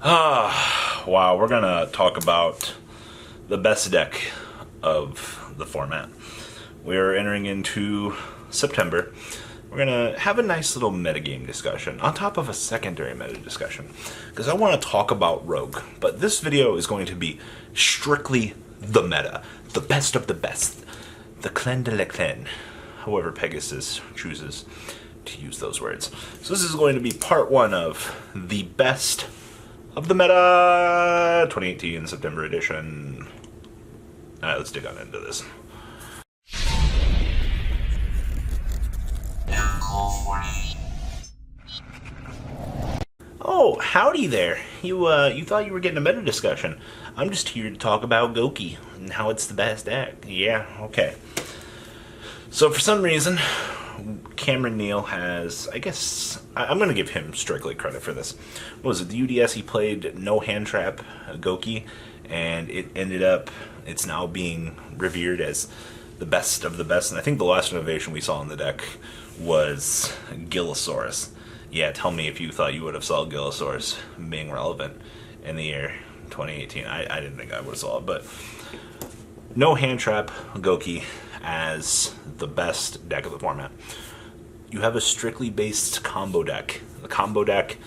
Wow, we're gonna talk about the best deck of the format. We're entering into September. We're gonna have a nice little metagame discussion on top of a secondary meta discussion, because I want to talk about Rogue, but this video is going to be strictly the meta, the best of the best, the clan de la clan, however Pegasus chooses to use those words. So this is going to be part one of the best of the meta 2018 September edition. Alright, let's dig on into this. Oh, howdy there. You thought you were getting a meta discussion. I'm just here to talk about Goki and how it's the best deck. Yeah, okay. So for some reason, Cameron Neal has, I guess, I'm going to give him strictly credit for this. What was it, the UDS he played no hand trap Goki, and it ended up, it's now being revered as the best of the best, and I think the last innovation we saw in the deck was Gillosaurus. Yeah, tell me if you thought you would have saw Gillosaurus being relevant in the year 2018. I didn't think I would have saw it, but no hand trap Goki as the best deck of the format. You have a strictly based combo deck. The combo deck,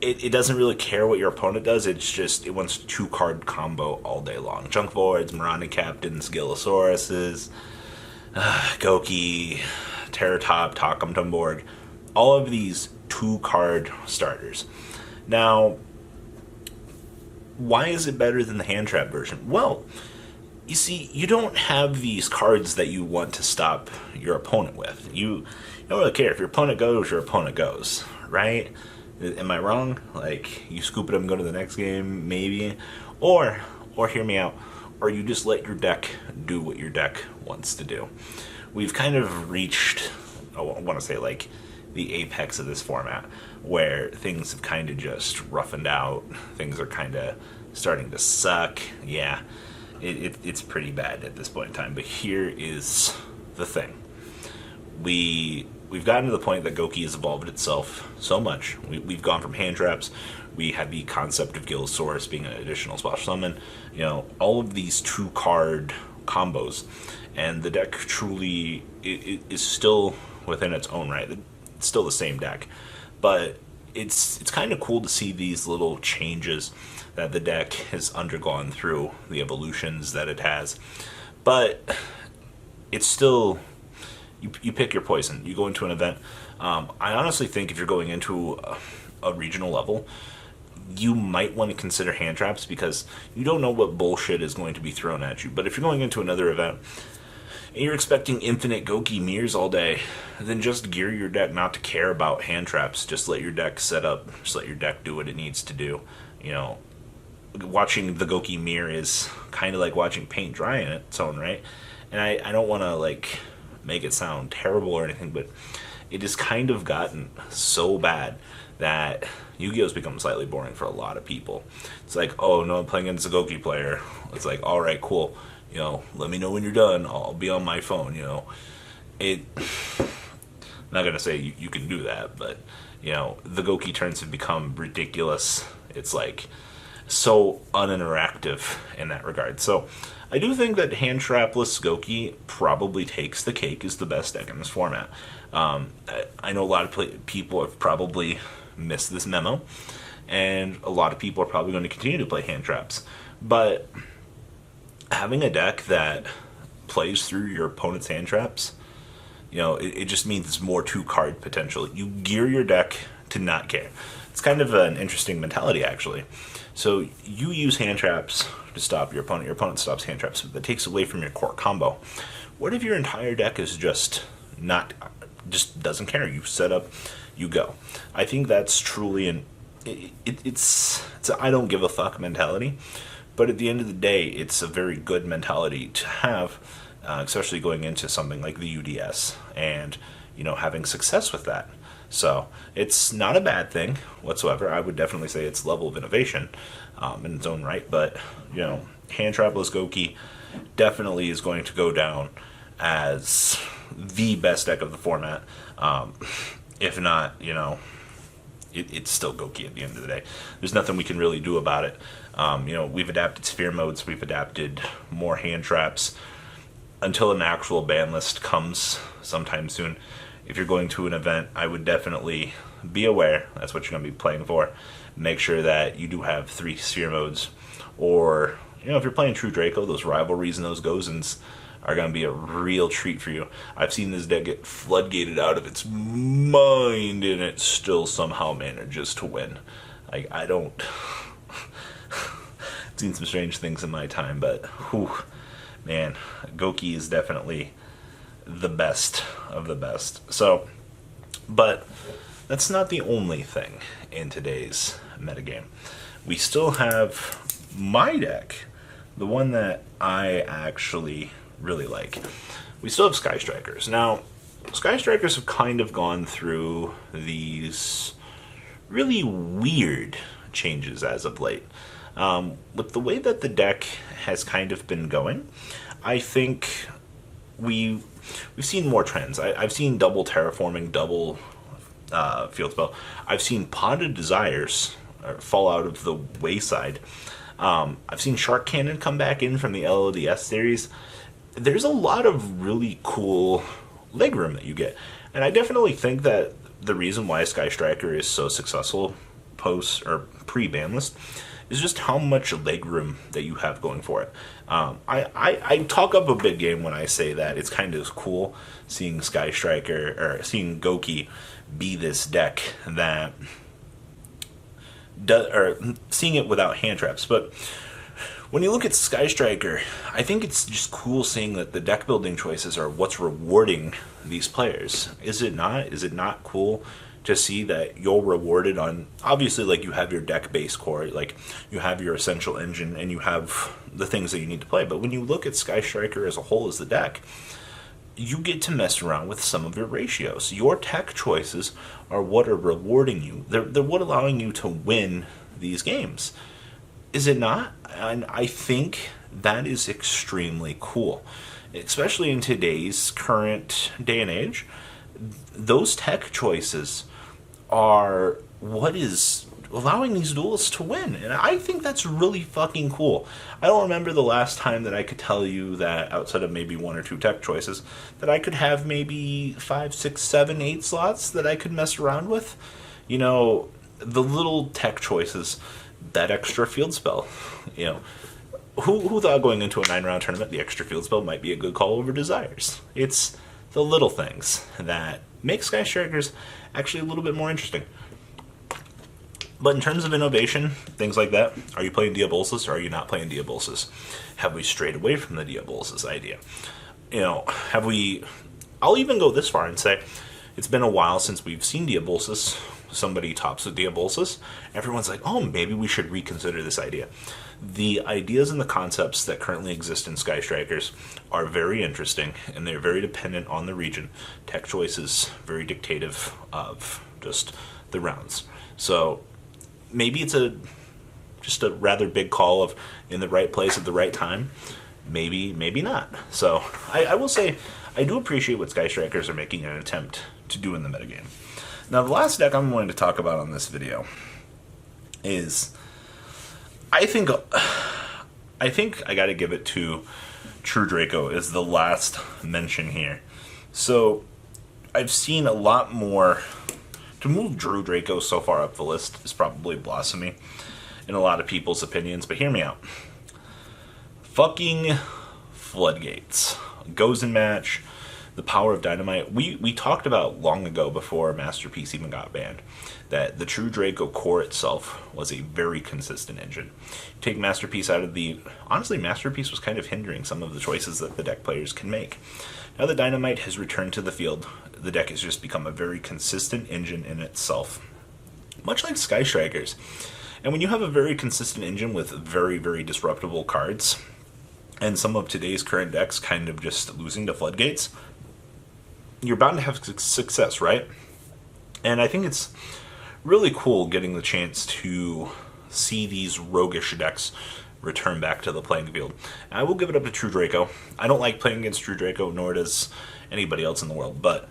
it doesn't really care what your opponent does. It's just, it wants 2-card combo all day long. Junk Voids, Miranda Captains, Gillosauruses, Goki, Terratop, Takum Tumborg, all of these 2-card starters. Now, why is it better than the hand trap version? Well, you see, you don't have these cards that you want to stop your opponent with. You don't really care. If your opponent goes, right? Am I wrong? Like, you scoop it up and go to the next game, maybe? Or hear me out, or you just let your deck do what your deck wants to do. We've kind of reached, I want to say, like, the apex of this format, where things have kind of just roughened out. Things are kind of starting to suck. Yeah. It's pretty bad at this point in time, but here is the thing. We've gotten to the point that Goki has evolved itself so much. We've gone from hand traps, we have the concept of Gillosaurus being an additional splash summon, you know, all of these 2-card combos, and the deck truly is still within its own right. It's still the same deck, but it's kind of cool to see these little changes that the deck has undergone through the evolutions that it has. But it's still, you pick your poison. You go into an event. I honestly think if you're going into a regional level, you might want to consider hand traps, because you don't know what bullshit is going to be thrown at you. But if you're going into another event and you're expecting infinite Goki mirrors all day, then just gear your deck not to care about hand traps. Just let your deck set up. Just let your deck do what it needs to do. You know, watching the Goki mirror is kind of like watching paint dry in its own right. And I don't want to, like, make it sound terrible or anything, but it has kind of gotten so bad that Yu-Gi-Oh's become slightly boring for a lot of people. It's like, oh no, I'm playing against a Goki player. It's like, alright, cool. You know, let me know when you're done. I'll be on my phone, you know. I'm not going to say you can do that, but, you know, the Goki turns have become ridiculous. It's like so uninteractive in that regard. So I do think that hand trapless Goki probably takes the cake as the best deck in this format. I know a lot of people have probably missed this memo, and a lot of people are probably going to continue to play hand traps. But having a deck that plays through your opponent's hand traps, you know, it just means it's more 2-card potential. You gear your deck to not care. It's kind of an interesting mentality, actually. So you use hand traps to stop your opponent stops hand traps, but that takes away from your core combo. What if your entire deck is just doesn't care? You set up, you go. I think that's truly it's a I don't give a fuck mentality, but at the end of the day, it's a very good mentality to have, especially going into something like the UDS and, you know, having success with that. So it's not a bad thing whatsoever. I would definitely say it's level of innovation in its own right. But, you know, hand trapless Goki definitely is going to go down as the best deck of the format. If not, you know, it's still Goki at the end of the day. There's nothing we can really do about it. We've adapted sphere modes, we've adapted more hand traps. Until an actual ban list comes sometime soon, if you're going to an event, I would definitely be aware that's what you're going to be playing for. Make sure that you do have 3 sphere modes, or if you're playing True Draco, those rivalries and those Gozens are going to be a real treat for you. I've seen this deck get floodgated out of its mind, and it still somehow manages to win. Like, I don't... I've seen some strange things in my time, but whew, man, Goki is definitely the best of the best. So, but that's not the only thing in today's metagame. We still have my deck, the one that I actually really like. We still have Sky Strikers. Now, Sky Strikers have kind of gone through these really weird changes as of late. With the way that the deck has kind of been going, I think we've seen more trends. I've seen double terraforming, double field spell. I've seen Potted Desires fall out of the wayside. I've seen Shark Cannon come back in from the LODS series. There's a lot of really cool legroom that you get. And I definitely think that the reason why Sky Striker is so successful post or pre-ban list is just how much legroom that you have going for it. I talk up a big game when I say that it's kind of cool seeing Sky Striker, or seeing Goki be this deck that or seeing it without hand traps. But when you look at Sky Striker, I think it's just cool seeing that the deck building choices are what's rewarding these players. Is it not? Is it not cool to see that you're rewarded on, obviously, like, you have your deck base core, like you have your essential engine, and you have the things that you need to play. But when you look at Sky Striker as a whole as the deck, you get to mess around with some of your ratios. Your tech choices are what are rewarding you. They're what allowing you to win these games. Is it not? And I think that is extremely cool, especially in today's current day and age. Those tech choices are what is allowing these duels to win, and I think that's really fucking cool. I don't remember the last time that I could tell you that, outside of maybe 1 or 2 tech choices, that I could have maybe 5, 6, 7, 8 slots that I could mess around with. The little tech choices, that extra field spell. Who thought going into a 9-round tournament the extra field spell might be a good call over Desires? It's the little things that make Sky Strikers actually a little bit more interesting. But in terms of innovation, things like that, are you playing Diabolsis or are you not playing Diabolsis? Have we strayed away from the Diabolsis idea? Have we... I'll even go this far and say it's been a while since we've seen Diabolsis. Somebody tops with Diabolsis. Everyone's like, oh, maybe we should reconsider this idea. The ideas and the concepts that currently exist in Sky Strikers are very interesting, and they're very dependent on the region. Tech choice is very dictative of just the rounds. So maybe it's just a rather big call of in the right place at the right time. Maybe not. So I will say I do appreciate what Sky Strikers are making an attempt to do in the metagame. Now, the last deck I'm going to talk about on this video is, I think I got to give it to True Draco as the last mention here. So I've seen a lot more. To move True Draco so far up the list is probably blasphemy in a lot of people's opinions, but hear me out. Fucking floodgates. Goes in match. The power of Dynamite. We talked about long ago, before Masterpiece even got banned, that the True Draco core itself was a very consistent engine. Take Masterpiece out of the... Honestly, Masterpiece was kind of hindering some of the choices that the deck players can make. Now that Dynamite has returned to the field, the deck has just become a very consistent engine in itself. Much like Sky Strikers. And when you have a very consistent engine with very, very disruptible cards, and some of today's current decks kind of just losing to floodgates, you're bound to have success, right? And I think it's really cool getting the chance to see these roguish decks return back to the playing field. And I will give it up to True Draco. I don't like playing against True Draco, nor does anybody else in the world, but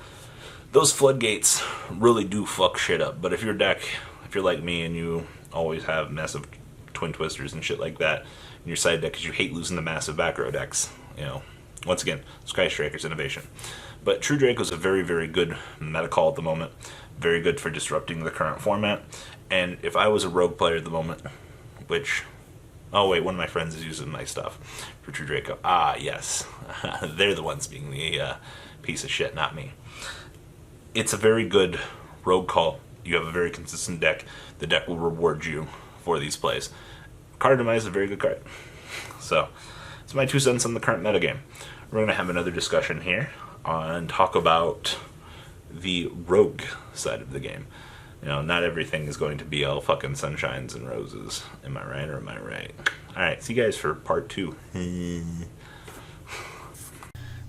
those floodgates really do fuck shit up. But if your deck if you're like me and you always have massive twin twisters and shit like that in your side deck because you hate losing the massive back row decks, you know, once again, Sky Striker's innovation. But True Draco is a very, very good meta call at the moment. Very good for disrupting the current format. And if I was a rogue player at the moment, which, oh wait, one of my friends is using my stuff for True Draco. Ah, yes. They're the ones being the piece of shit, not me. It's a very good rogue call. You have a very consistent deck. The deck will reward you for these plays. Card Demise is a very good card. So, it's my 2 cents on the current metagame. We're going to have another discussion here and talk about the rogue side of the game. You know, not everything is going to be all fucking sunshines and roses. Am I right or am I right? Alright, see you guys for part 2.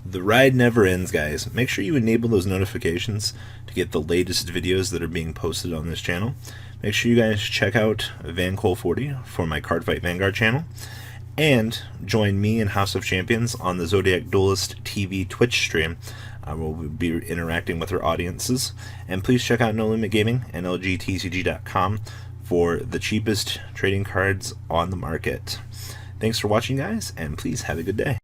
The ride never ends, guys. Make sure you enable those notifications to get the latest videos that are being posted on this channel. Make sure you guys check out VanCole40 for my Cardfight Vanguard channel. And join me and House of Champions on the Zodiac Duelist TV Twitch stream. We'll be interacting with our audiences. And please check out No Limit Gaming and LGTCG.com for the cheapest trading cards on the market. Thanks for watching, guys, and please have a good day.